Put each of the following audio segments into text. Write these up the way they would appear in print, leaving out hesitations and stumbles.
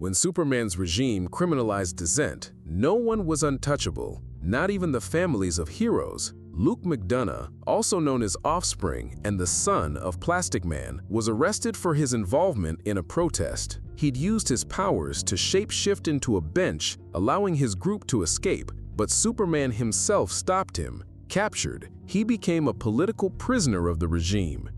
When Superman's regime criminalized dissent, no one was untouchable, not even the families of heroes. Luke McDonough, also known as Offspring and the son of Plastic Man, was arrested for his involvement in a protest. He'd used his powers to shape-shift into a bench, allowing his group to escape, but Superman himself stopped him. Captured, he became a political prisoner of the regime.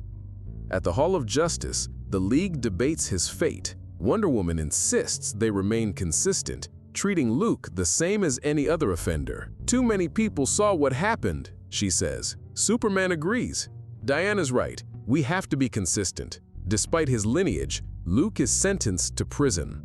At the Hall of Justice, the League debates his fate. Wonder Woman insists they remain consistent, treating Luke the same as any other offender. "Too many people saw what happened," she says. Superman agrees. Diana's right, we have to be consistent. Despite his lineage, Luke is sentenced to prison.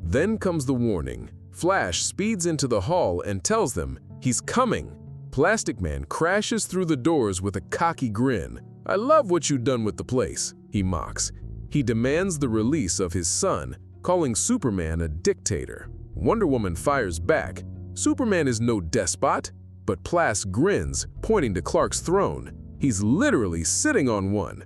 Then comes the warning. Flash speeds into the hall and tells them he's coming. Plastic Man crashes through the doors with a cocky grin. "I love what you've done with the place," he mocks. He demands the release of his son, calling Superman a dictator. Wonder Woman fires back. Superman is no despot, but Plas grins, pointing to Clark's throne. He's literally sitting on one.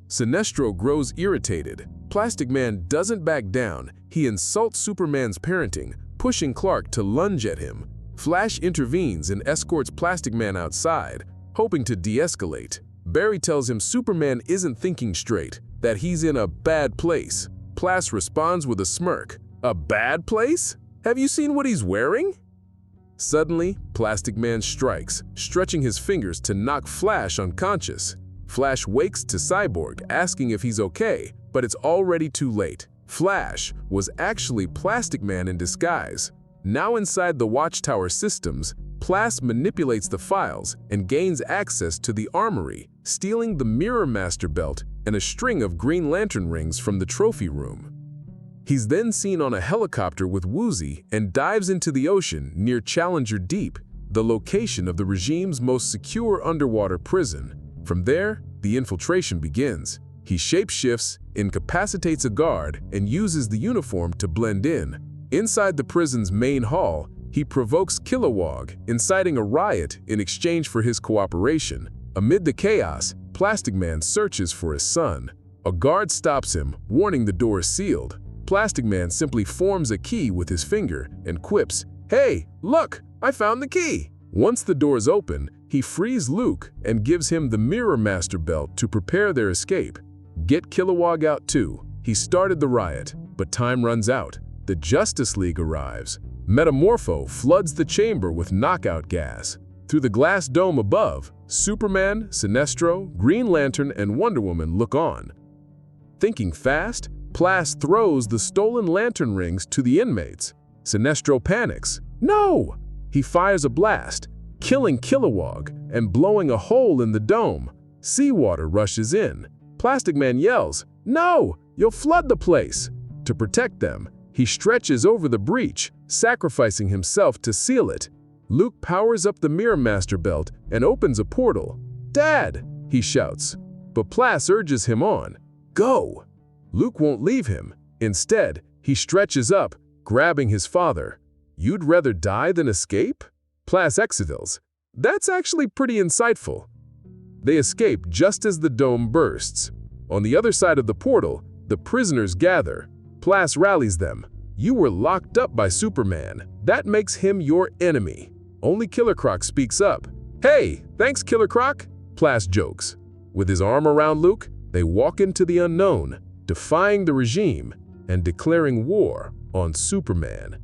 Sinestro grows irritated. Plastic Man doesn't back down. He insults Superman's parenting, pushing Clark to lunge at him. Flash intervenes and escorts Plastic Man outside, hoping to de-escalate. Barry tells him Superman isn't thinking straight, that he's in a bad place. Plas responds with a smirk. "A bad place? Have you seen what he's wearing?" Suddenly, Plastic Man strikes, stretching his fingers to knock Flash unconscious. Flash wakes to Cyborg, asking if he's okay, but it's already too late. Flash was actually Plastic Man in disguise. Now inside the Watchtower systems, Plas manipulates the files and gains access to the armory, stealing the Mirror Master belt and a string of Green Lantern rings from the trophy room. He's then seen on a helicopter with Woozy and dives into the ocean near Challenger Deep, the location of the regime's most secure underwater prison. From there, the infiltration begins. He shapeshifts, incapacitates a guard, and uses the uniform to blend in. Inside the prison's main hall, he provokes Kilowog, inciting a riot in exchange for his cooperation. Amid the chaos, Plastic Man searches for his son. A guard stops him, warning the door is sealed. Plastic Man simply forms a key with his finger and quips, "Hey, look, I found the key!" Once the doors open, he frees Luke and gives him the Mirror Master belt to prepare their escape. Get Kilowog out too. He started the riot, but time runs out. The Justice League arrives. Metamorpho floods the chamber with knockout gas. Through the glass dome above, Superman, Sinestro, Green Lantern, and Wonder Woman look on. Thinking fast, Plas throws the stolen lantern rings to the inmates. Sinestro panics. "No!" He fires a blast, killing Kilowog and blowing a hole in the dome. Seawater rushes in. Plastic Man yells, "No! You'll flood the place!" To protect them, he stretches over the breach, sacrificing himself to seal it. Luke powers up the Mirror Master belt and opens a portal. "Dad!" he shouts, but Plas urges him on. "Go!" Luke won't leave him. Instead, he stretches up, grabbing his father. "You'd rather die than escape?" Plas exhales. "That's actually pretty insightful." They escape just as the dome bursts. On the other side of the portal, the prisoners gather. Plas rallies them. "You were locked up by Superman. That makes him your enemy." Only Killer Croc speaks up. "Hey, thanks Killer Croc," Plas jokes. With his arm around Luke, they walk into the unknown, defying the regime and declaring war on Superman.